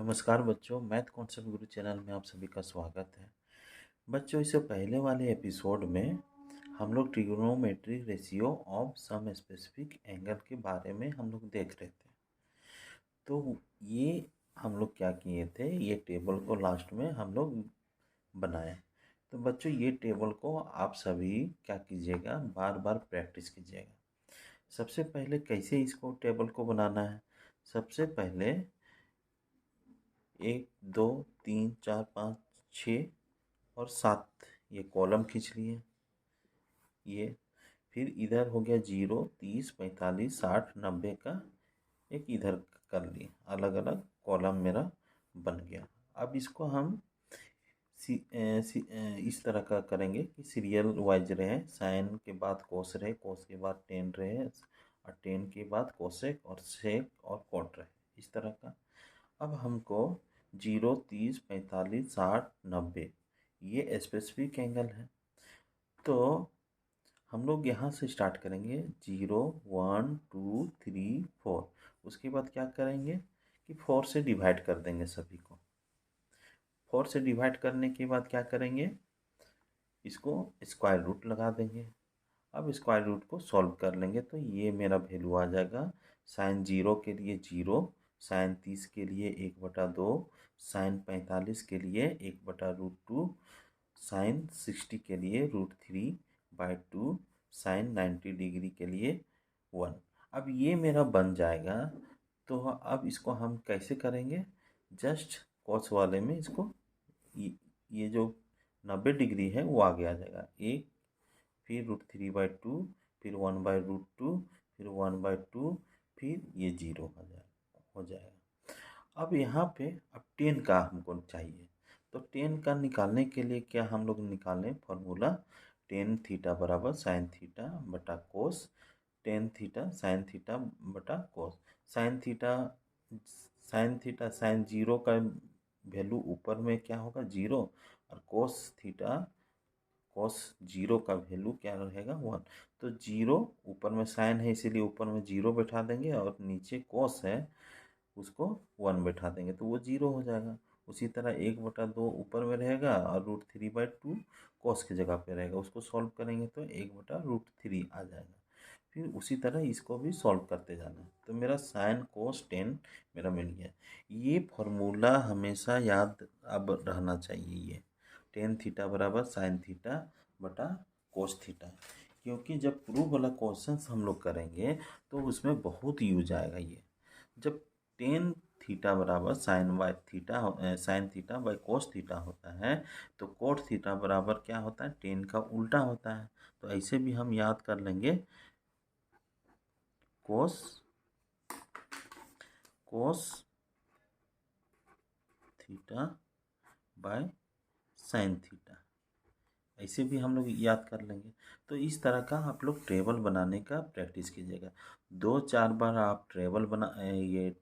नमस्कार बच्चों, math concept गुरु channel में आप सभी का स्वागत है। बच्चों, इससे पहले वाले एपिसोड में हम लोग trigonometric ratio of some specific angle के बारे में हम लोग देख रहे थे। तो ये हम लोग क्या किए थे, ये टेबल को लास्ट में हम लोग बनाए। तो बच्चों, ये टेबल को आप सभी क्या कीजिएगा, बार बार प्रैक्टिस कीजिएगा। सबसे पहले कैसे इसको टेबल को बनाना है, सबसे पहले 1 2 3 4 5 6 और 7 ये कॉलम खींच लिए। ये फिर इधर हो गया 0 30 45 60 90 का एक इधर कर लिए, अलग अलग कॉलम मेरा बन गया। अब इसको हम इस तरह का करेंगे कि सीरियल वाइज रहे, साइन के बाद कोस रहे, कोस के बाद टेन रहे और टेन के बाद कोसेक और सेक और कॉट रहे, इस तरह का। अब हमको 0 30 45 60 90 ये स्पेसिफिक एंगल है। तो हम लोग यहाँ से स्टार्ट करेंगे 0 1 2 3 4। उसके बाद क्या करेंगे कि 4 से डिवाइड कर देंगे सभी को। 4 से डिवाइड करने के बाद क्या करेंगे, इसको स्क्वायर रूट लगा देंगे। अब स्क्वायर रूट को सॉल्व कर लेंगे तो ये मेरा वैल्यू आ जाएगा। साइन 0 के लिए 0, साइन 30 के लिए 1/2, साइन 45 के लिए 1/√2, साइन 60 के लिए √3/2, साइन 90 डिग्री के लिए 1। अब ये मेरा बन जाएगा। तो अब इसको हम कैसे करेंगे, जस्ट कॉस वाले में इसको ये जो 90 डिग्री है वो आगे आ जाएगा, एक फिर √3/2, फिर 1/√2, फिर 1/2, फिर ये 0 हो जाएगा। अब यहाँ पे अब 10 का हमको चाहिए, तो 10 का निकालने के लिए क्या हम लोग निकालें फॉर्मूला, टेन थीटा बराबर साइन थीटा बटा कोस, टेन थीटा बटा कोस। साइन 0 का वैल्यू ऊपर में क्या होगा 0, और कोस 0 का वैल्यू क्या रहेगा 1। तो 0 ऊपर में साइन है इसीलिए ऊपर में 0 बैठा देंगे, और नीचे कोस है उसको 1 बैठा देंगे तो वो 0 हो जाएगा। उसी तरह 1/2 ऊपर में रहेगा और √3/2 कोस की जगह पे रहेगा, उसको सॉल्व करेंगे तो 1/√3 आ जाएगा। फिर उसी तरह इसको भी सॉल्व करते जाना है। तो मेरा साइन कोस 10 मेरा मिल गया। ये फॉर्मूला हमेशा याद अब रहना चाहिए, ये टेन थीटा बराबर साइन थीटा बटा कोस थीटा, क्योंकि जब प्रूफ वाला क्वेश्चन हम लोग करेंगे तो उसमें बहुत यूज आएगा ये। जब टेन थीटा बराबर sine theta by cos theta होता है, तो कोट थीटा बराबर क्या होता है, टेन का उल्टा होता है। तो ऐसे भी हम याद कर लेंगे, cos theta by sine theta, ऐसे भी हम लोग याद कर लेंगे। तो इस तरह का आप लोग टेबल बनाने का प्रैक्टिस कीजिएगा। 2-4 बार आप टेबल ये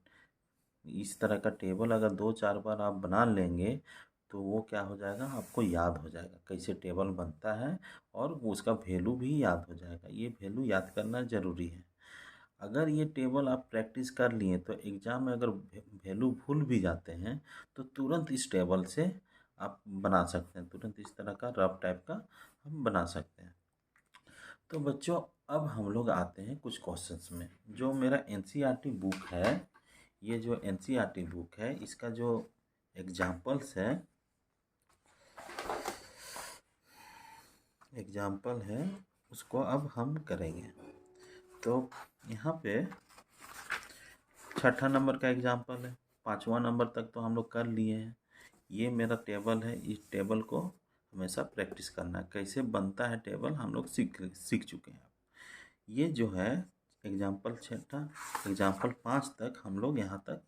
इस तरह का टेबल अगर 2-4 बार आप बना लेंगे तो वो क्या हो जाएगा, आपको याद हो जाएगा कैसे टेबल बनता है, और उसका वैल्यू भी याद हो जाएगा। ये वैल्यू याद करना ज़रूरी है। अगर ये टेबल आप प्रैक्टिस कर लिए तो एग्ज़ाम में अगर वैल्यू भूल भी जाते हैं तो तुरंत इस टेबल से आप बना सकते हैं, तुरंत इस तरह का रफ टाइप का हम बना सकते हैं। तो बच्चों, अब हम लोग आते हैं कुछ क्वेश्चंस में। जो मेरा एनसीईआरटी बुक है, ये जो एनसीईआरटी बुक है इसका जो एग्जाम्पल है उसको अब हम करेंगे। तो यहाँ पे 6ठा नंबर का एग्जाम्पल है, 5वां नंबर तक तो हम लोग कर लिए हैं। ये मेरा टेबल है, इस टेबल को हमेशा प्रैक्टिस करना है, कैसे बनता है टेबल हम लोग सीख चुके हैं। ये जो है एग्जाम्पल 6ठा, एग्जाम्पल 5 तक हम लोग यहाँ तक,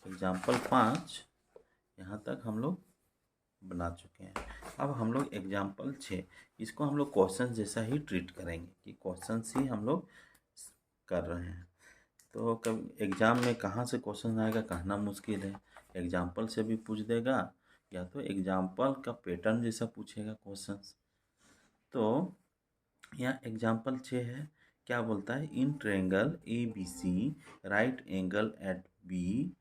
एग्जाम्पल 5 यहाँ तक हम लोग बना चुके हैं। अब हम लोग एग्जाम्पल 6, इसको हम लोग क्वेश्चन जैसा ही ट्रीट करेंगे कि क्वेश्चन ही हम लोग कर रहे हैं। तो कब एग्ज़ाम में कहाँ से क्वेश्चन आएगा कहना मुश्किल है, एग्जाम्पल से भी पूछ देगा या तो एग्जाम्पल का पैटर्न जैसा पूछेगा क्वेश्चन। तो यहाँ एग्जाम्पल 6 है, क्या बोलता है, in triangle ABC right angle at B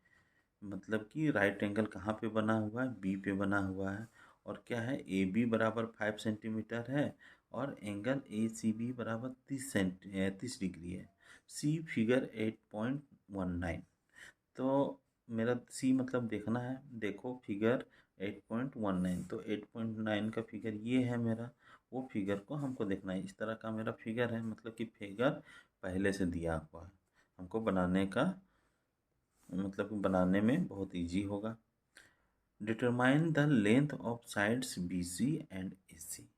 मतलब कि राइट एंगल कहाँ पे बना हुआ है, बी पे बना हुआ है। और क्या है, ए बी बराबर 5 सेंटीमीटर है और एंगल ए सी बी बराबर 30 डिग्री है। सी फिगर 8.19। तो मेरा सी मतलब देखना है, देखो फिगर 8.19, तो 8.9 का फिगर ये है मेरा, वो फिगर को हमको देखना है। इस तरह का मेरा फिगर है, मतलब कि फिगर पहले से दिया हुआ है, हमको बनाने का मतलब बनाने में बहुत इजी होगा। Determine the length of sides B C and A C.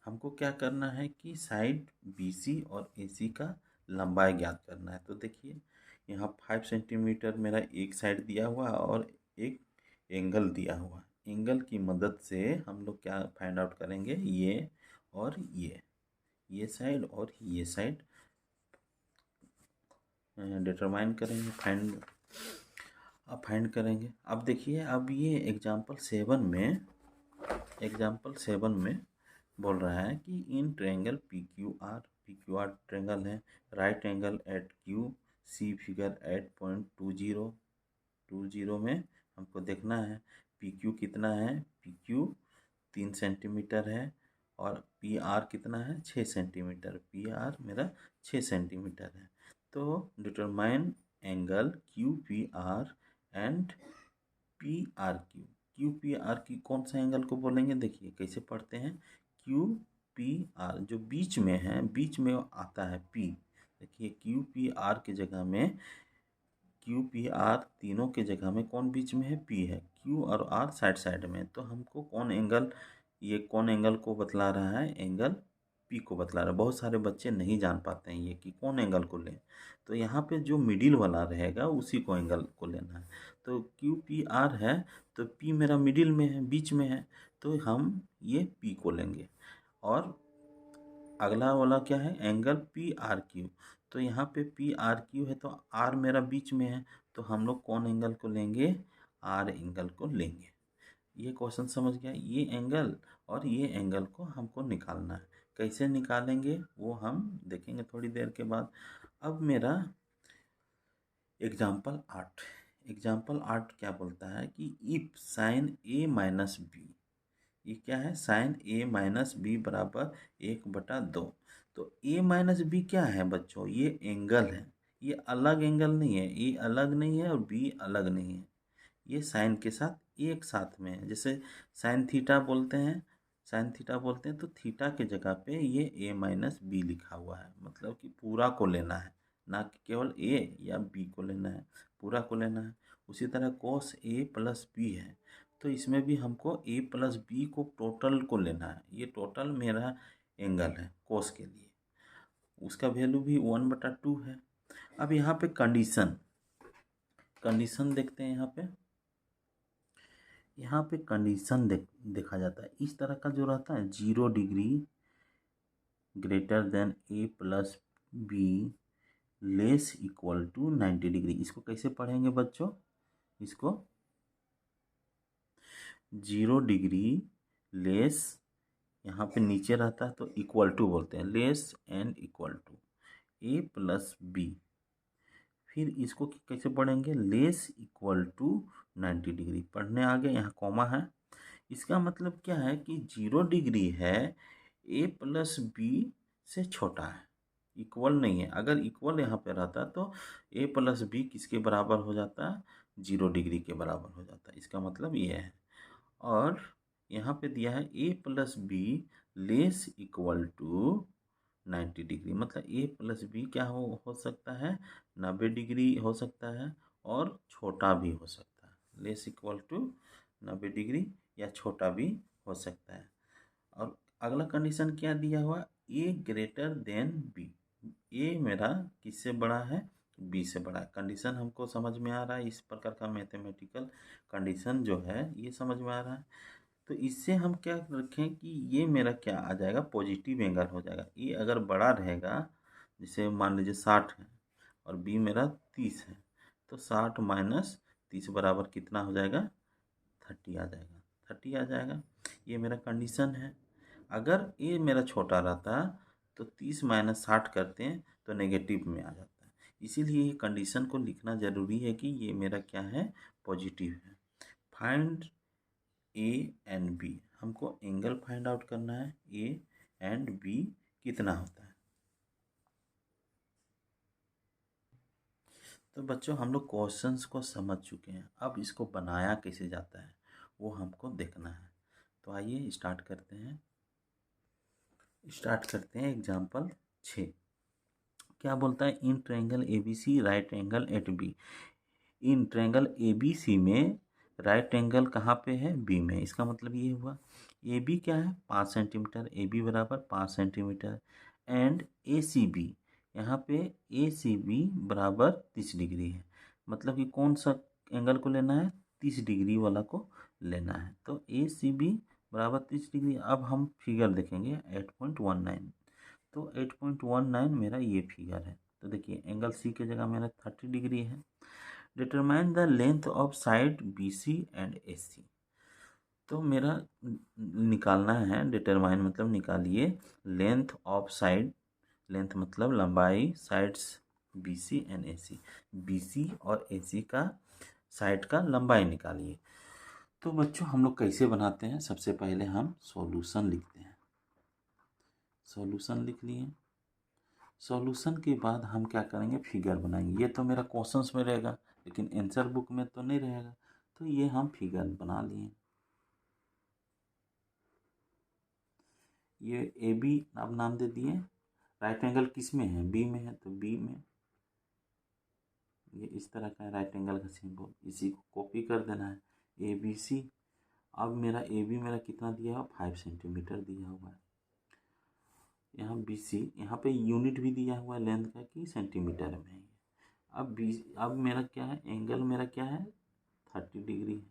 हमको क्या करना है कि साइड बी सी और ए सी का लंबाई ज्ञात करना है। तो देखिए यहाँ 5 सेंटीमीटर मेरा एक साइड दिया हुआ और एक एंगल दिया हुआ। एंगल की मदद से हम लोग क्या फाइंड आउट करेंगे, ये और ये साइड और ये साइड डिटरमाइन करेंगे, फाइंड करेंगे। अब देखिए, अब ये एग्जाम्पल 7 में बोल रहा है कि in triangle P Q R triangle है, राइट एंगल एट क्यू, सी फिगर 8.20 में हमको देखना है पी क्यू कितना है। पी क्यू 3 सेंटीमीटर है और पी आर कितना है, 6 सेंटीमीटर। पी आर मेरा 6 सेंटीमीटर है। तो determine angle Q P R and P R Q. Q P R की कौन सा एंगल को बोलेंगे, देखिए कैसे पढ़ते हैं। क्यू पी आर जो बीच में है, बीच में आता है पी। देखिए क्यू पी आर की जगह में, क्यू पी आर तीनों के जगह में कौन बीच में है, पी है। क्यू और आर साइड साइड में, तो हमको कौन एंगल, ये कौन एंगल को बतला रहा है, एंगल पी को बतला रहा है। बहुत सारे बच्चे नहीं जान पाते हैं ये कि कौन एंगल को लें, तो यहाँ पे जो मिडिल वाला रहेगा उसी को एंगल को लेना है। तो क्यू पी आर है, तो पी मेरा मिडिल में है, बीच में है, तो हम ये पी को लेंगे। और अगला वाला क्या है, एंगल पी आर क्यू। तो यहाँ पे पी आर क्यू है, तो आर मेरा बीच में है, तो हम लोग कौन एंगल को लेंगे, आर एंगल को लेंगे। ये क्वेश्चन समझ गया, ये एंगल और ये एंगल को हमको निकालना है। कैसे निकालेंगे वो हम देखेंगे थोड़ी देर के बाद। अब मेरा एग्जाम्पल 8 क्या बोलता है कि if sine A minus B, ये क्या है, साइन ए माइनस बी बराबर 1/2। तो ए माइनस बी क्या है बच्चों, ये एंगल है। ये अलग एंगल नहीं है, ए अलग नहीं है और बी अलग नहीं है, ये साइन के साथ एक साथ में है। जैसे साइन थीटा बोलते हैं, तो थीटा के जगह पे ये ए माइनस बी लिखा हुआ है, मतलब कि पूरा को लेना है, ना कि केवल ए या बी को लेना है, पूरा को लेना है। उसी तरह कोस ए प्लस बी है, तो इसमें भी हमको ए प्लस बी को टोटल को लेना है। ये टोटल मेरा एंगल है कोस के लिए, उसका वैल्यू भी 1/2 है। अब यहाँ पे कंडीशन देखते हैं। यहाँ पे कंडीशन देखा जाता है, इस तरह का जो रहता है 0 degree greater than A plus B less equal to 90 degree. इसको कैसे पढ़ेंगे बच्चों, इसको 0 डिग्री लेस, यहाँ पे नीचे रहता है तो इक्वल टू बोलते हैं, less and equal to A plus B. फिर इसको कैसे पढ़ेंगे, लेस इक्वल टू 90 डिग्री। पढ़ने आगे यहाँ कॉमा है, इसका मतलब क्या है कि 0 डिग्री है, ए प्लस बी से छोटा है, इक्वल नहीं है। अगर इक्वल यहाँ पे रहता तो ए प्लस बी किसके बराबर हो जाता, 0 डिग्री के बराबर हो जाता। इसका मतलब ये है। और यहाँ पे दिया है A plus B less equal to 90 degree, मतलब ए प्लस बी क्या हो सकता है, 90 डिग्री हो सकता है और छोटा भी हो सकता है। लेस इक्वल टू 90 डिग्री या छोटा भी हो सकता है। और अगला कंडीशन क्या दिया हुआ, ए ग्रेटर देन बी। ए मेरा किससे बड़ा है, बी से बड़ा है। कंडीशन हमको समझ में आ रहा है, इस प्रकार का मैथमेटिकल कंडीशन जो है ये समझ में आ रहा है। तो इससे हम क्या रखें कि ये मेरा क्या आ जाएगा, पॉजिटिव एंगल हो जाएगा। ये अगर बड़ा रहेगा, जैसे मान लीजिए 60 है और बी मेरा 30 है, तो 60 माइनस 30 बराबर कितना हो जाएगा, 30 आ जाएगा। 30 आ जाएगा, ये मेरा कंडीशन है। अगर ये मेरा छोटा रहता तो 30 माइनस 60 करते हैं तो नेगेटिव में आ जाता है। इसीलिए ये कंडीशन को लिखना ज़रूरी है कि ये मेरा क्या है, पॉजिटिव है। फाइंड ए एंड बी, हमको एंगल फाइंड आउट करना है, ए एंड बी कितना होता है। तो बच्चों हम लोग क्वेश्चंस को समझ चुके हैं, अब इसको बनाया कैसे जाता है वो हमको देखना है। तो आइए स्टार्ट करते हैं एग्जाम्पल 6। क्या बोलता है, in triangle ABC right angle at B. In triangle ABC में राइट एंगल कहाँ पे है, बी में। इसका मतलब ये हुआ ए बी क्या है 5 सेंटीमीटर, ए बी बराबर 5 centimetre, and A C B, यहाँ पे ए सी बी बराबर 30 डिग्री है। मतलब कि कौन सा एंगल को लेना है, 30 डिग्री वाला को लेना है। तो ए सी बी बराबर 30 डिग्री। अब हम फिगर देखेंगे 8.19। तो 8.19 मेरा ये फिगर है। तो देखिए एंगल सी के जगह मेरा 30 डिग्री है। Determine the length of side B C and A C. तो मेरा निकालना है, डिटरमाइन मतलब निकालिए, लेंथ ऑफ साइड, लेंथ मतलब लंबाई, sides B C and A C, B C और ए सी का साइड का लंबाई निकालिए। तो बच्चों हम लोग कैसे बनाते हैं, सबसे पहले हम सॉल्यूशन लिखते हैं। सॉल्यूशन लिख लिए। सॉल्यूशन के बाद हम क्या करेंगे, फिगर बनाएंगे। ये तो मेरा क्वेश्चंस में रहेगा लेकिन आंसर बुक में तो नहीं रहेगा, तो ये हम फिगर बना लिए। ये ए बी आप नाम दे दिए। राइट एंगल किस में है, बी में है, तो बी में ये इस तरह का है राइट एंगल का सिंबल, इसी को कॉपी कर देना है। ए बी सी, अब मेरा ए बी मेरा कितना दिया हुआ, 5 सेंटीमीटर दिया हुआ है। यहाँ बी सी, यहाँ पे यूनिट भी दिया हुआ है लेंथ का कि सेंटीमीटर में है। अब मेरा क्या है, एंगल मेरा क्या है 30 डिग्री है।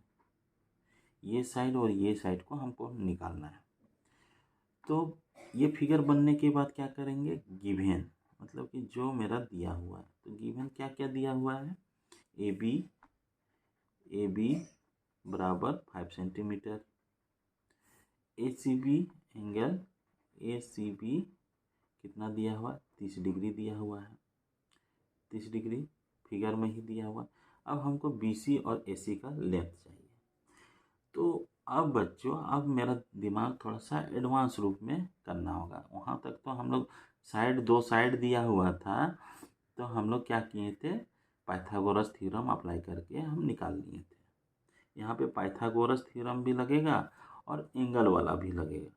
ये साइड और ये साइड को हमको निकालना है। तो ये फिगर बनने के बाद क्या करेंगे, गिवन, मतलब कि जो मेरा दिया हुआ है। तो गिवन क्या क्या दिया हुआ है, ए बी बराबर 5 centimetre, A C B angle A C B कितना दिया हुआ, 30 डिग्री दिया हुआ है। 30 डिग्री फिगर में ही दिया हुआ। अब हमको बी सी और ए सी का लेंथ चाहिए। तो अब बच्चों, अब मेरा दिमाग थोड़ा सा एडवांस रूप में करना होगा। वहाँ तक तो हम लोग दो साइड दिया हुआ था, तो हम लोग क्या किए थे, पाइथागोरस थ्योरम अप्लाई करके हम निकाल लिए थे। यहाँ पे पाइथागोरस थ्योरम भी लगेगा और एंगल वाला भी लगेगा।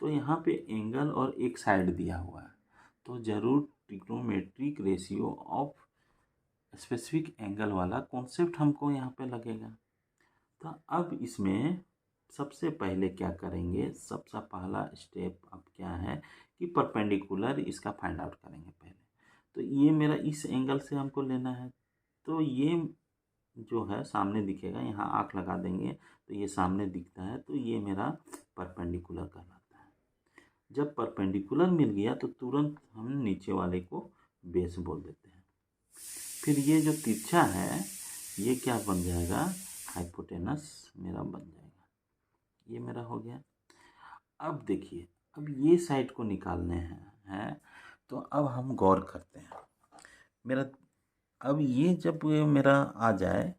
तो यहाँ पे एंगल और एक साइड दिया हुआ है, तो ज़रूर trigonometric ratio of specific angle वाला कॉन्सेप्ट हमको यहाँ पे लगेगा। तो अब इसमें सबसे पहले क्या करेंगे, सबसे पहला स्टेप अब क्या है कि परपेंडिकुलर इसका फाइंड आउट करेंगे पहले। तो ये मेरा इस एंगल से हमको लेना है। तो ये जो है सामने दिखेगा, यहाँ आँख लगा देंगे तो ये सामने दिखता है, तो ये मेरा परपेंडिकुलर कहलाता है। जब परपेंडिकुलर मिल गया तो तुरंत हम नीचे वाले को बेस बोल देते हैं। फिर ये जो तिरछा है ये क्या बन जाएगा, हाइपोटेनस मेरा बन जाएगा। ये मेरा हो गया। अब देखिए, अब ये साइड को निकालने हैं तो अब हम गौर करते हैं। मेरा अब ये जब ये मेरा आ जाए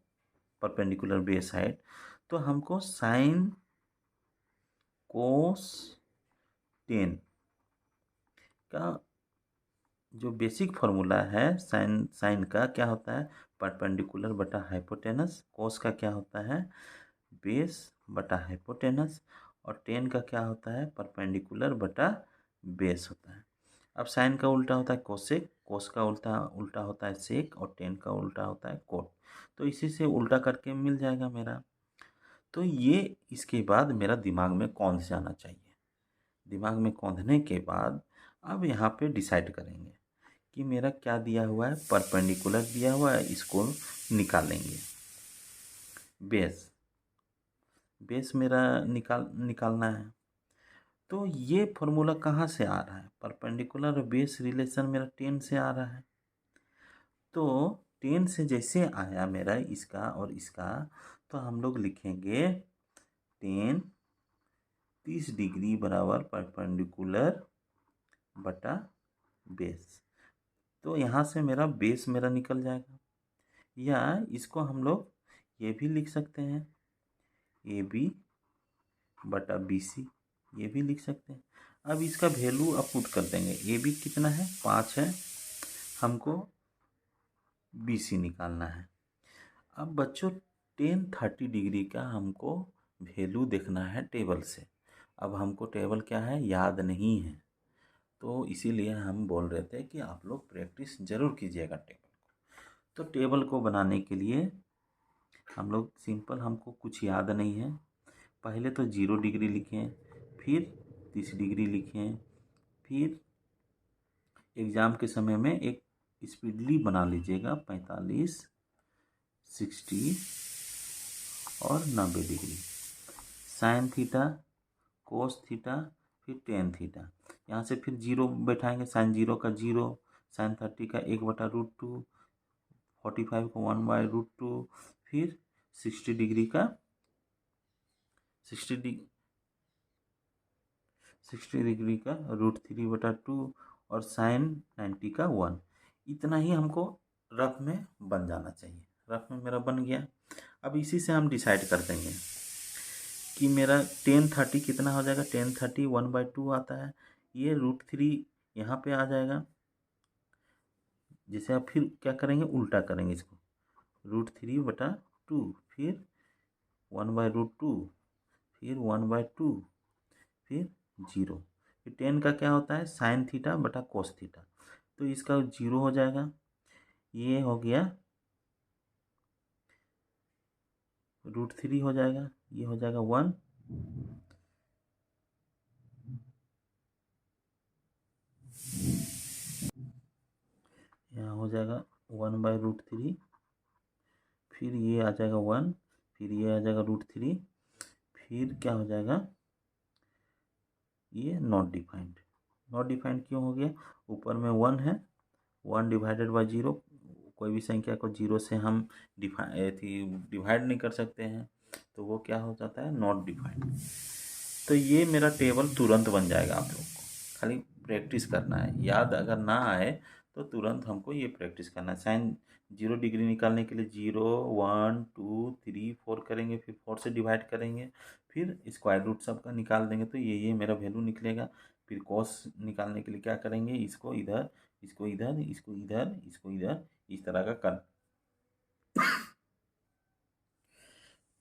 परपेंडिकुलर बेस साइड, तो हमको साइन कोस टेन का जो बेसिक फार्मूला है, साइन का क्या होता है, परपेंडिकुलर बटा हाइपोटेनस, कोस का क्या होता है, बेस बटा हाइपोटेनस, और टेन का क्या होता है, परपेंडिकुलर बटा बेस होता है। अब साइन का उल्टा होता है कोसेक, कोस का उल्टा होता है सेक, और टेन का उल्टा होता है कोट। तो इसी से उल्टा करके मिल जाएगा मेरा। तो ये इसके बाद मेरा दिमाग में कौंध जाना चाहिए। दिमाग में कौंधने के बाद अब यहाँ पे डिसाइड करेंगे कि मेरा क्या दिया हुआ है, परपेंडिकुलर दिया हुआ है, इसको निकालेंगे। बेस मेरा निकालना है। तो ये फॉर्मूला कहाँ से आ रहा है, परपेंडिकुलर बेस रिलेशन मेरा 10 से आ रहा है। तो 10 से जैसे आया मेरा इसका और इसका, तो हम लोग लिखेंगे 10 30 डिग्री बराबर परपेंडिकुलर बटा बेस। तो यहाँ से मेरा बेस मेरा निकल जाएगा, या इसको हम लोग ये भी लिख सकते हैं, ए बी बटा बी सी, ये भी लिख सकते हैं। अब इसका वैल्यू अब पुट कर देंगे। ए बी कितना है, 5 है, हमको बी सी निकालना है। अब बच्चों 10-30 डिग्री का हमको वैल्यू देखना है टेबल से। अब हमको टेबल क्या है याद नहीं है, तो इसीलिए हम बोल रहे थे कि आप लोग प्रैक्टिस ज़रूर कीजिएगा टेबल को। तो टेबल को बनाने के लिए हम लोग सिंपल, हमको कुछ याद नहीं है, पहले तो 0 डिग्री लिखें, फिर 30 डिग्री लिखें, फिर एग्ज़ाम के समय में एक स्पीडली बना लीजिएगा 45, 60 और 90 degree. Sine theta, cos theta, फिर टेन थीटा। यहाँ से फिर 0 बैठाएंगे, साइन 0 का 0, साइन 30 का 1/√2, 45 को 1/√2, फिर 60 डिग्री का 60 डिग्री का √3/2 और साइन 90 का 1। इतना ही हमको रफ में बन जाना चाहिए। रफ में मेरा बन गया। अब इसी से हम डिसाइड कर देंगे कि मेरा 10-30 कितना हो जाएगा। 10-30 1/2 आता है, ये √3 यहाँ पे आ जाएगा। जैसे आप फिर क्या करेंगे, उल्टा करेंगे इसको, √3/2, फिर 1/√2, फिर 1/2, फिर 0। फिर 10 का क्या होता है, साइन थीटा बटा कोस थीटा, तो इसका 0 हो जाएगा। ये हो गया √3 हो जाएगा, ये हो जाएगा 1, यहाँ हो जाएगा 1/√3, फिर ये आ जाएगा 1, फिर ये आ जाएगा √3, फिर क्या हो जाएगा, ये नॉट डिफाइंड। नॉट डिफाइंड क्यों हो गया, ऊपर में 1 है, 1/0, कोई भी संख्या को 0 से हम डिवाइड नहीं कर सकते हैं, तो वो क्या हो जाता है, नॉट डिफाइंड। तो ये मेरा टेबल तुरंत बन जाएगा। आप लोग को खाली प्रैक्टिस करना है, याद अगर ना आए तो तुरंत हमको ये प्रैक्टिस करना है। साइन 0 डिग्री निकालने के लिए 0, 1, 2, 3, 4 करेंगे, फिर 4 से डिवाइड करेंगे, फिर स्क्वायर रूट सबका निकाल देंगे, तो ये मेरा वैल्यू निकलेगा। फिर कॉस निकालने के लिए क्या करेंगे, इसको इधर, इसको इधर, इसको इधर, इसको इधर, इस तरह का कर।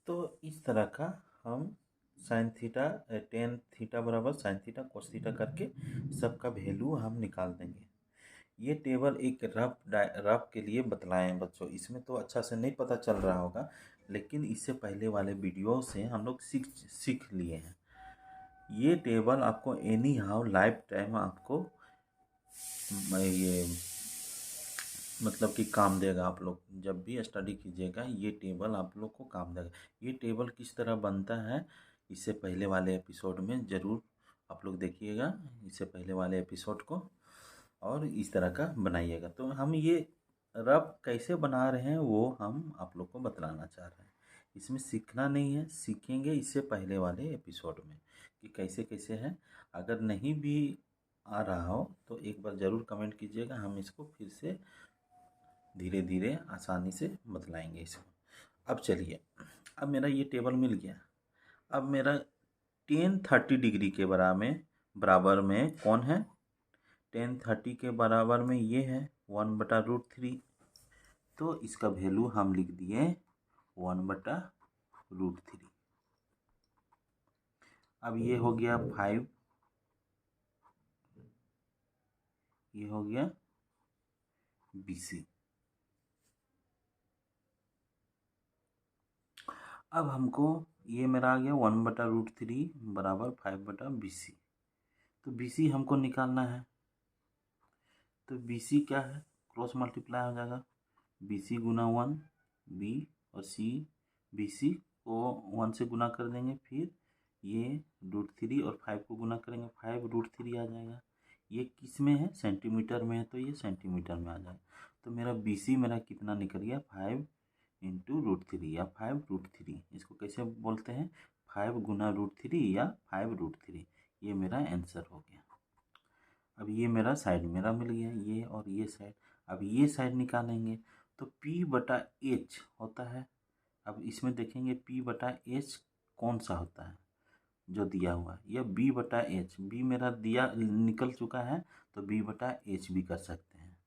तो इस तरह का हम साइन थीटा, टेन थीटा बराबर साइन थीटा कोस थीटा करके सबका वैल्यू हम निकाल देंगे। ये टेबल एक रफ के लिए बतलाए हैं बच्चों, इसमें तो अच्छा से नहीं पता चल रहा होगा, लेकिन इससे पहले वाले वीडियो से हम लोग सीख लिए हैं। ये टेबल आपको एनी हाउ लाइफ टाइम आपको ये मतलब कि काम देगा। आप लोग जब भी स्टडी कीजिएगा ये टेबल आप लोग को काम देगा। ये टेबल किस तरह बनता है, इससे पहले वाले एपिसोड में ज़रूर आप लोग देखिएगा, इससे पहले वाले एपिसोड को, और इस तरह का बनाइएगा। तो हम ये रफ कैसे बना रहे हैं वो हम आप लोग को बतलाना चाह रहे हैं। इसमें सीखना नहीं है, सीखेंगे इससे पहले वाले एपिसोड में कि कैसे कैसे है। अगर नहीं भी आ रहा हो तो एक बार ज़रूर कमेंट कीजिएगा, हम इसको फिर से धीरे धीरे आसानी से बतलाएंगे इसको। अब चलिए, अब मेरा ये टेबल मिल गया। अब मेरा 10-30 डिग्री के बराबर में कौन है, 10-30 के बराबर में ये है 1/√3, तो इसका वैल्यू हम लिख दिए 1/√3। अब ये हो गया 5, ये हो गया BC। अब हमको ये मेरा आ गया 1/√3 बराबर 5/BC। तो BC हमको निकालना है, तो BC क्या है, क्रॉस मल्टीप्लाई हो जाएगा, BC गुना 1, B और C, BC को 1 से गुना कर देंगे, फिर ये √3 और 5 को गुना करेंगे, 5√3 आ जाएगा। ये किस में है, सेंटीमीटर में है, तो ये सेंटीमीटर में आ जाएगा। तो मेरा BC मेरा कितना निकल गया, 5 × √3 या 5√3। इसको कैसे बोलते हैं, 5 गुना √3 या 5√3। ये मेरा आंसर हो गया। अब ये मेरा साइड मेरा मिल गया, ये और ये साइड। अब ये साइड निकालेंगे, तो P/H होता है अब इसमें देखेंगे पी बटा एच कौन सा होता है जो दिया हुआ है, यह बी बटा एच, बी मेरा दिया निकल चुका है तो बी बटा एच भी कर सकते हैं।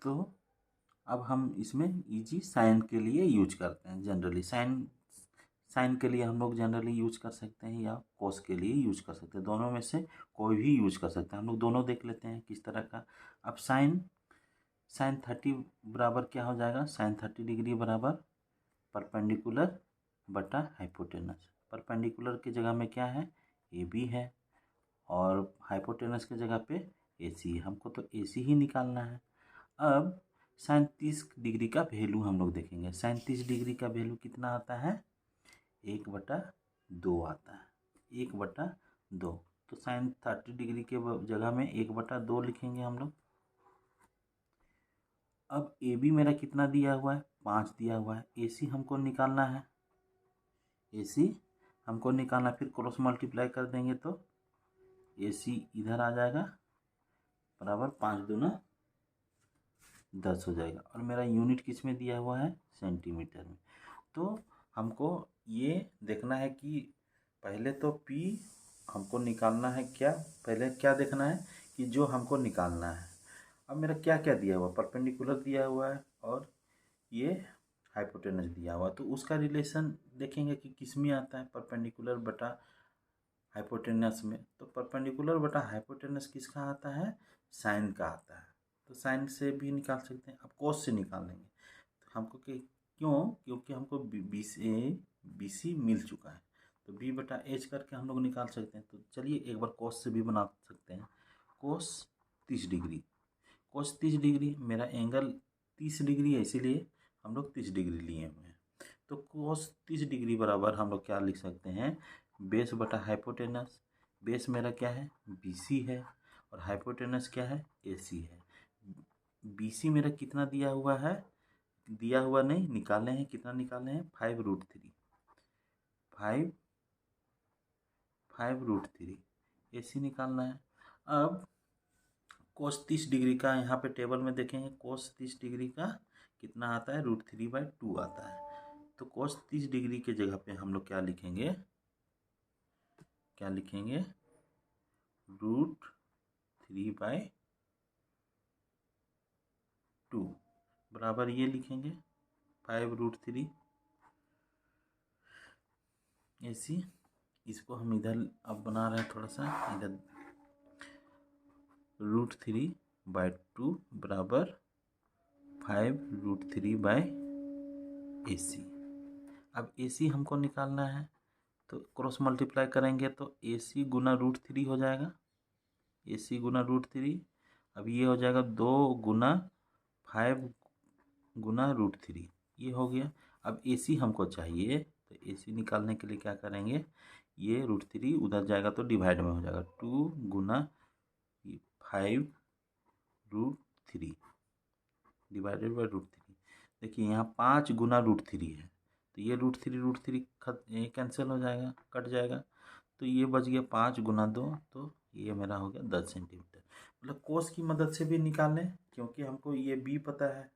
तो अब हम इसमें इजी साइन के लिए यूज करते हैं, जनरली साइन साइन के लिए हम लोग जनरली यूज कर सकते हैं या कोस के लिए यूज कर सकते हैं, दोनों में से कोई भी यूज कर सकते हैं। हम लोग दोनों देख लेते हैं किस तरह का। अब साइन साइन 30 बराबर क्या हो जाएगा, साइन 30 डिग्री बराबर परपेंडिकुलर बटा हाइपोटेनस। परपेंडिकुलर की जगह में क्या है, ए बी है, और हाइपोटेनस की जगह पे ए सी है। हमको तो ए सी ही निकालना है। अब साइन 30 डिग्री का वैल्यू हम लोग देखेंगे। साइन 30 डिग्री का वैल्यू कितना आता है, 1/2 आता है, 1/2। तो साइन 30 डिग्री के जगह में 1/2 लिखेंगे हम लोग। अब ए बी मेरा कितना दिया हुआ है, 5 दिया हुआ है। ए सी हमको निकालना है, ए सी हमको निकालना, फिर क्रॉस मल्टीप्लाई कर देंगे तो ए सी इधर आ जाएगा बराबर 5 दूना 10 हो जाएगा, और मेरा यूनिट किस में दिया हुआ है, सेंटीमीटर में। तो हमको ये देखना है कि पहले तो पी हमको निकालना है, क्या पहले क्या देखना है कि जो हमको निकालना है। अब मेरा क्या क्या दिया हुआ, परपेंडिकुलर दिया हुआ है और ये हाइपोटेनस दिया हुआ, तो उसका रिलेशन देखेंगे कि किस में आता है, परपेंडिकुलर बटा हाइपोटेनस में। तो परपेंडिकुलर बटा हाइपोटेनस किसका आता है, साइन का आता है। तो साइन से भी निकाल सकते हैं, अब कोस से निकाल लेंगे। तो हमको क्योंकि हमको बी सी मिल चुका है, तो बी बटा एच करके हम लोग निकाल सकते हैं। तो चलिए एक बार कोस से भी बना सकते हैं। कोस 30 डिग्री, कोस 30 डिग्री, मेरा एंगल 30 डिग्री है, इसीलिए हम लोग 30 डिग्री लिए हुए हैं। तो कोस 30 डिग्री बराबर हम लोग क्या लिख सकते हैं, बेस बटा हाइपोटेनस। बेस मेरा क्या है, बी सी है, और हाइपोटेनस क्या है, ए सी है। बी सी मेरा कितना दिया हुआ है, दिया हुआ नहीं, निकाले हैं, कितना निकाले हैं, 5√3, 5√3 ए सी निकालना है। अब कोस 30 डिग्री का यहाँ पे टेबल में देखेंगे, कोस 30 डिग्री का कितना आता है, √3/2 आता है। तो कोस 30 डिग्री के जगह पे हम लोग क्या लिखेंगे, √3/2 बराबर ये लिखेंगे 5√3 ए सी। इसको हम इधर अब बना रहे हैं, थोड़ा सा इधर, √3/2 बराबर 5√3/AC। अब AC हमको निकालना है, तो क्रॉस मल्टीप्लाई करेंगे तो AC गुना √3 हो जाएगा, AC गुना √3। अब ये हो जाएगा 2 गुना 5 गुना √3, ये हो गया। अब AC हमको चाहिए, तो AC निकालने के लिए क्या करेंगे, ये √3 उधर जाएगा तो डिवाइड में हो जाएगा, 2 गुना 5√3 डिवाइडेड बाई √3। देखिए यहाँ 5 गुना √3 है, तो ये √3 कैंसिल हो जाएगा, कट जाएगा। तो ये बच गया 5 गुना 2, तो ये मेरा हो गया 10 सेंटीमीटर। मतलब कोस की मदद से भी निकालें, क्योंकि हमको ये बी पता है,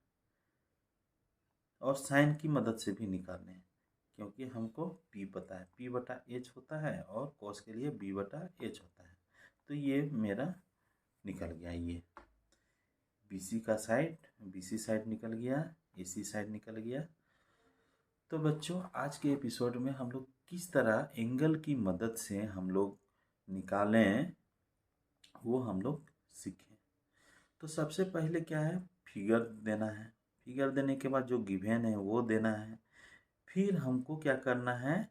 और साइन की मदद से भी निकालें, क्योंकि हमको पी पता है, पी बटा एच होता है, और कोस के लिए बी बटा एच होता है। तो ये मेरा निकल गया, ये बीसी का साइड, बीसी साइड निकल गया, एसी साइड निकल गया। तो बच्चों आज के एपिसोड में हम लोग किस तरह एंगल की मदद से हम लोग निकालें वो हम लोग सीखें। तो सबसे पहले क्या है, फिगर देना है। फिगर देने के बाद जो गिवन है वो देना है। फिर हमको क्या करना है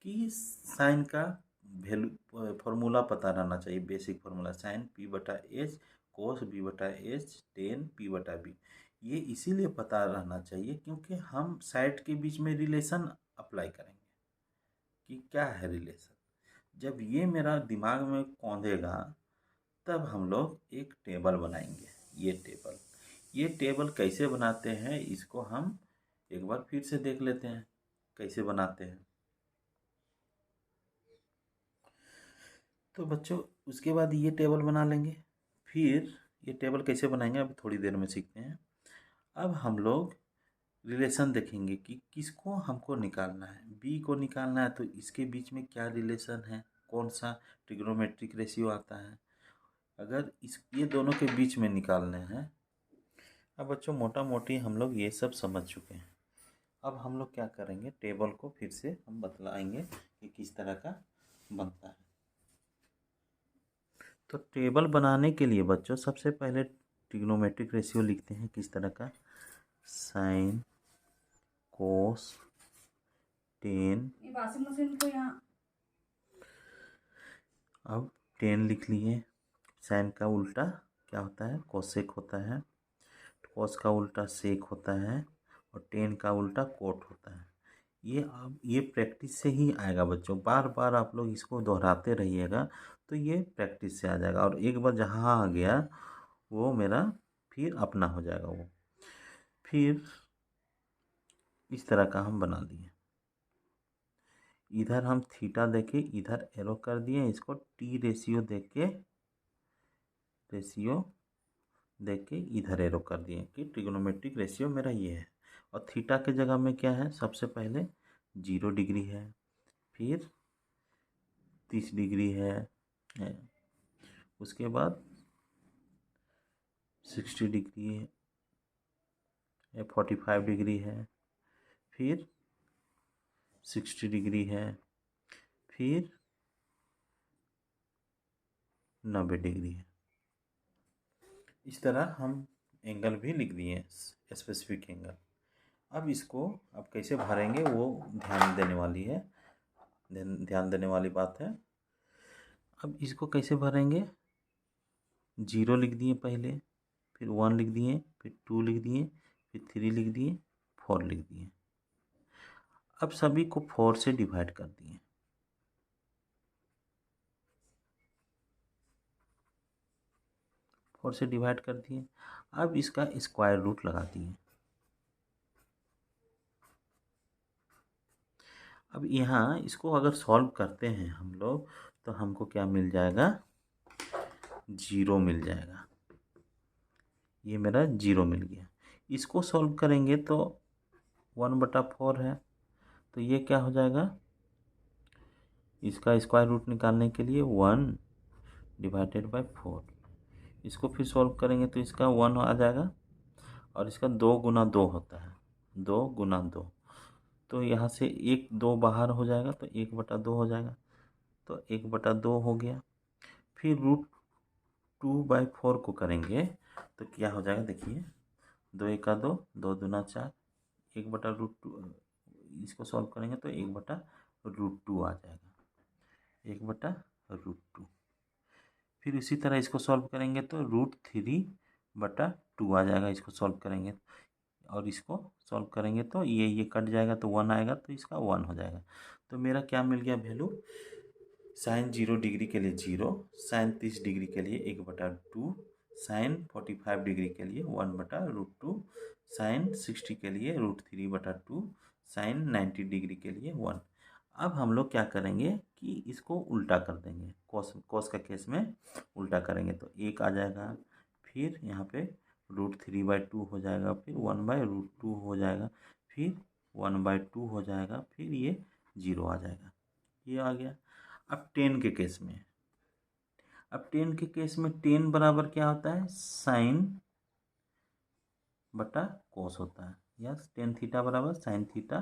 कि साइन का वैल्यू फॉर्मूला पता रहना चाहिए, बेसिक फार्मूला, साइन पी बटा एच कोस बी बटा एच टेन पी बटा बी। ये इसीलिए पता रहना चाहिए क्योंकि हम साइड के बीच में रिलेशन अप्लाई करेंगे कि क्या है रिलेशन। जब ये मेरा दिमाग में कौंधेगा तब हम लोग एक टेबल बनाएंगे। ये टेबल कैसे बनाते हैं इसको हम एक बार फिर से देख लेते हैं कैसे बनाते हैं। तो बच्चों उसके बाद ये टेबल बना लेंगे। फिर ये टेबल कैसे बनाएंगे अब थोड़ी देर में सीखते हैं। अब हम लोग रिलेशन देखेंगे कि किसको हमको निकालना है। बी को निकालना है तो इसके बीच में क्या रिलेशन है, कौन सा ट्रिग्नोमेट्रिक रेशियो आता है। अगर ये दोनों के बीच में निकालने हैं। अब बच्चों मोटा मोटी हम लोग ये सब समझ चुके हैं। अब हम लोग क्या करेंगे, टेबल को फिर से हम बतलाएंगे कि किस तरह का बनता है। तो टेबल बनाने के लिए बच्चों सबसे पहले ट्रिग्नोमेट्रिक रेशियो लिखते हैं किस तरह का, sine cos ten. Washing machine को यहाँ अब टेन लिख लिए। साइन का उल्टा क्या होता है, कोसेक होता है। कोस का उल्टा सेक होता है और टेन का उल्टा कोट होता है। ये प्रैक्टिस से ही आएगा बच्चों। बार बार आप लोग इसको दोहराते रहिएगा तो ये प्रैक्टिस से आ जाएगा। और एक बार जहाँ आ गया वो मेरा फिर अपना हो जाएगा। वो फिर इस तरह का हम बना दिए। इधर हम थीटा देके इधर एरो कर दिए, इसको टी रेशियो देके इधर एरो कर दिए कि ट्रिग्नोमेट्रिक रेशियो मेरा ये है। और थीटा के जगह में क्या है, सबसे पहले 0 डिग्री है, फिर 30 डिग्री है, उसके बाद 60 डिग्री है, 45 डिग्री है, फिर 60 डिग्री है, फिर 90 डिग्री है। इस तरह हम एंगल भी लिख दिए, स्पेसिफिक एंगल। अब इसको अब कैसे भरेंगे वो ध्यान देने वाली बात है। अब इसको कैसे भरेंगे, 0 लिख दिए पहले, फिर 1 लिख दिए, फिर 2 लिख दिए, फिर 3 लिख दिए, 4 लिख दिए। अब सभी को 4 से डिवाइड कर दिए। फोर से डिवाइड कर दिए। अब इसका स्क्वायर रूट लगा दिए। अब यहाँ इसको अगर सॉल्व करते हैं हम लोग तो हमको क्या मिल जाएगा, 0 मिल जाएगा। ये मेरा 0 मिल गया। इसको सॉल्व करेंगे तो 1/4 है, तो ये क्या हो जाएगा, इसका स्क्वायर रूट निकालने के लिए 1/4। इसको फिर सॉल्व करेंगे तो इसका 1 आ जाएगा और इसका 2 × 2 होता है, 2 × 2। तो यहाँ से 1/2 बाहर हो जाएगा तो 1/2 हो जाएगा, तो 1/2 हो गया। फिर √2/4 को करेंगे तो क्या हो जाएगा, देखिए 2 × 2, 2×2 = 4, 1/√2। इसको सॉल्व करेंगे तो 1/√2 आ जाएगा, 1/√2। फिर इसी तरह इसको सॉल्व करेंगे तो √3/2 आ जाएगा। इसको सॉल्व करेंगे और इसको सॉल्व करेंगे तो ये कट जाएगा तो 1 आएगा, तो इसका 1 हो जाएगा। तो मेरा क्या मिल गया वैल्यू, साइन 0 डिग्री के लिए 0, साइन 30 डिग्री के लिए 1/2, साइन 45 डिग्री के लिए 1/√2, साइन 60 के लिए √3/2, साइन 90 डिग्री के लिए 1। अब हम लोग क्या करेंगे कि इसको उल्टा कर देंगे। कॉस का केस में उल्टा करेंगे तो 1 आ जाएगा, फिर यहाँ पे √3/2 हो जाएगा, फिर 1/√2 हो जाएगा, फिर 1/2 हो जाएगा, फिर ये 0 आ जाएगा। ये आ गया। अब 10 के केस में, अब 10 के केस में 10 बराबर क्या होता है, साइन बटा कोस होता है। यस, टेन थीटा बराबर साइन थीटा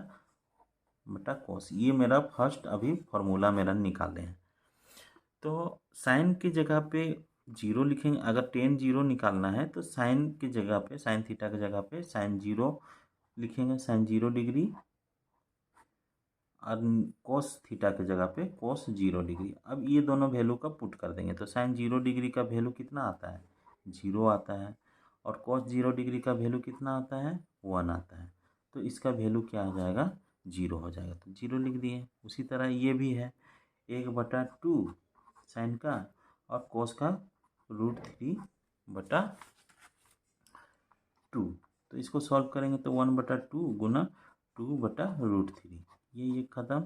बटा कोस। ये मेरा फर्स्ट अभी फॉर्मूला मेरा निकाले हैं। तो साइन की जगह पे 0 लिखेंगे। अगर 10 निकालना है तो साइन की जगह पे, साइन थीटा की जगह पे साइन 0 लिखेंगे, साइन 0 डिग्री, और कोस थीटा की जगह पे कोस 0 डिग्री। अब ये दोनों वैल्यू का पुट कर देंगे तो साइन 0 डिग्री का वैल्यू कितना आता है, 0 आता है, और कोस 0 डिग्री का वैल्यू कितना आता है, 1 आता है। तो इसका वैल्यू क्या हो जाएगा, 0 हो जाएगा, तो 0 लिख दिए। उसी तरह ये भी है 1/2 साइन का और कोस का √3/2। तो इसको सॉल्व करेंगे तो 1/2 गुना 2/√3, ये ख़त्म,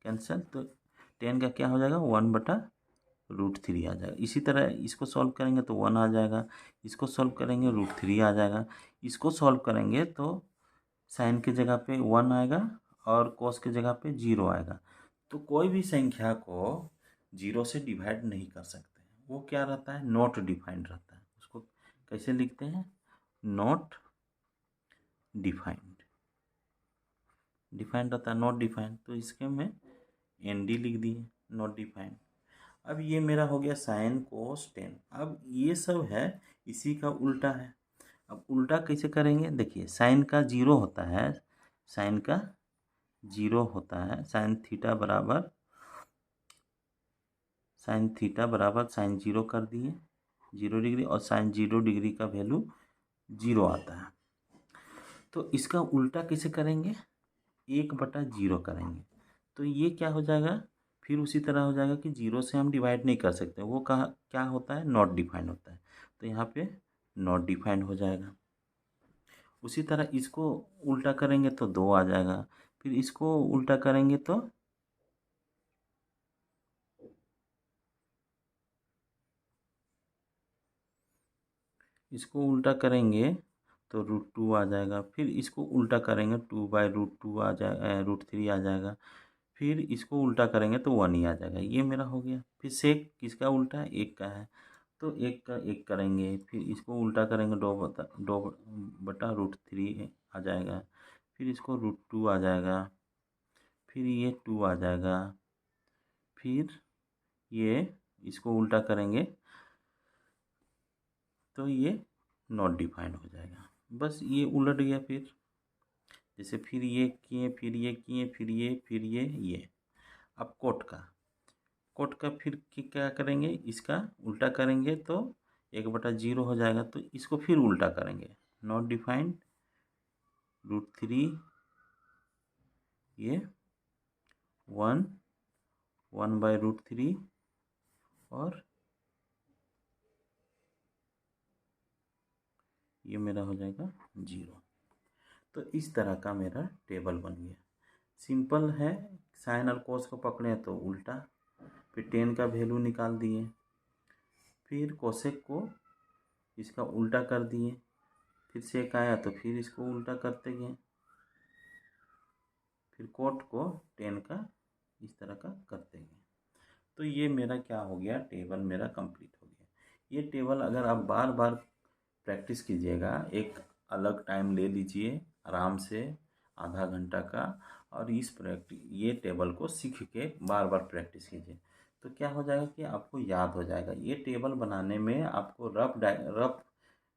कैंसिल। तो 10 का क्या हो जाएगा, 1/√3 आ जाएगा। इसी तरह इसको सॉल्व करेंगे तो 1 आ जाएगा, इसको सॉल्व करेंगे √3 आ जाएगा, इसको सॉल्व करेंगे तो साइन की जगह पे 1 आएगा और कोस की जगह पे 0 आएगा। तो कोई भी संख्या को 0 से डिवाइड नहीं कर सकते, वो क्या रहता है, नॉट डिफाइंड रहता है। उसको कैसे लिखते हैं, नॉट डिफाइंड, डिफाइंड रहता है, नॉट डिफाइंड। तो इसके में ND लिख दिए, नॉट डिफाइंड। अब ये मेरा हो गया साइन कोस टेन। अब ये सब है इसी का उल्टा है। अब उल्टा कैसे करेंगे, देखिए साइन का 0 होता है, साइन का 0 होता है, साइन थीटा बराबर साइन 0 कर दिए 0 डिग्री, और साइन 0 डिग्री का वैल्यू 0 आता है। तो इसका उल्टा कैसे करेंगे, 1/0 करेंगे। तो ये क्या हो जाएगा, फिर उसी तरह हो जाएगा कि 0 से हम डिवाइड नहीं कर सकते, वो कहा क्या होता है, नॉट डिफाइंड होता है। तो यहाँ पे नॉट डिफाइंड हो जाएगा। उसी तरह इसको उल्टा करेंगे तो 2 आ जाएगा, फिर इसको उल्टा करेंगे तो इसको उल्टा करेंगे तो √2 आ जाएगा, फिर इसको उल्टा करेंगे 2/√2 आ जाए, √3 आ जाएगा, फिर इसको उल्टा करेंगे तो 1 ही आ जाएगा। ये मेरा हो गया। फिर सेक किसका उल्टा है, 1 का है, तो 1 का 1 करेंगे, फिर इसको उल्टा करेंगे 2/√3 आ जाएगा, फिर इसको √2 आ जाएगा, फिर ये 2 आ जाएगा, फिर ये इसको उल्टा करेंगे तो ये नॉट डिफाइंड हो जाएगा। बस ये उलट गया। फिर जैसे फिर ये किए, फिर ये किए, फिर ये। अब कोट का फिर क्या करेंगे, इसका उल्टा करेंगे तो 1/0 हो जाएगा, तो इसको फिर उल्टा करेंगे, नॉट डिफाइंड √3, ये 1/√3 और ये मेरा हो जाएगा 0। तो इस तरह का मेरा टेबल बन गया। सिंपल है, साइन और कोस को पकड़े तो उल्टा, फिर टेन का वैल्यू निकाल दिए, फिर कोसेक को इसका उल्टा कर दिए, फिर सेक आया तो फिर इसको उल्टा करते गए, फिर कोट को टेन का इस तरह का करते गए। तो ये मेरा क्या हो गया, टेबल मेरा कंप्लीट हो गया। ये टेबल अगर आप बार बार प्रैक्टिस कीजिएगा, एक अलग टाइम ले लीजिए आराम से, आधा घंटा का, और ये टेबल को सीख के बार बार प्रैक्टिस कीजिए, तो क्या हो जाएगा कि आपको याद हो जाएगा। ये टेबल बनाने में आपको रफ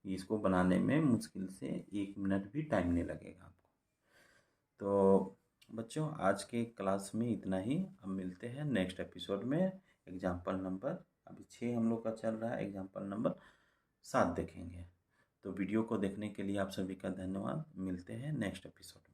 इसको बनाने में मुश्किल से 1 मिनट भी टाइम नहीं लगेगा आपको। तो बच्चों, आज के क्लास में इतना ही। अब मिलते हैं नेक्स्ट एपिसोड में। एग्जाम्पल नंबर अभी 6 हम लोग का चल रहा है, एग्जाम्पल नंबर 7 देखेंगे। तो वीडियो को देखने के लिए आप सभी का धन्यवाद। मिलते हैं नेक्स्ट एपिसोड में।